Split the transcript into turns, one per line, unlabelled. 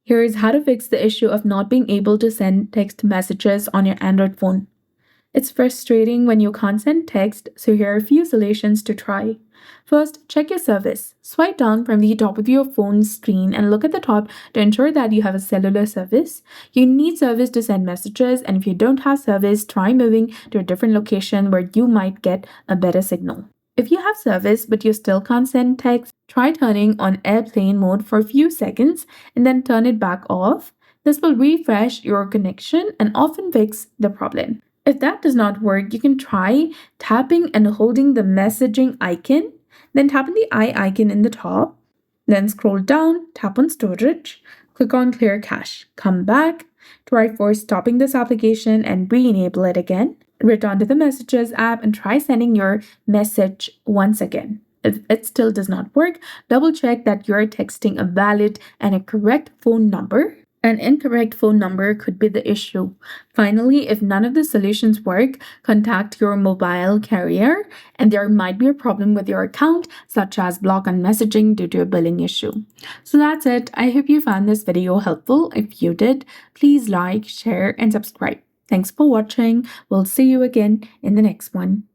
Here's how to fix the issue of not being able to send text messages on your Android phone. It's frustrating when you can't send text, so here are a few solutions to try. First, check your service. Swipe down from the top of your phone's screen and look at the top to ensure that you have a cellular service. You need service to send messages, and if you don't have service, try moving to a different location where you might get a better signal. If you have service but you still can't send text, try turning on airplane mode for a few seconds and then turn it back off. This will refresh your connection and often fix the problem. If that does not work, you can try tapping and holding the messaging icon, then tap on the eye icon in the top, then scroll down, tap on storage, click on clear cache, come back, try for stopping this application and re-enable it again, return to the messages app and try sending your message once again. If it still does not work, double check that you're texting a valid and a correct phone number. An incorrect phone number could be the issue. Finally, if none of the solutions work, contact your mobile carrier, and there might be a problem with your account, such as block on messaging due to a billing issue. So that's it. I hope you found this video helpful. If you did, please like, share, and subscribe. Thanks for watching. We'll see you again in the next one.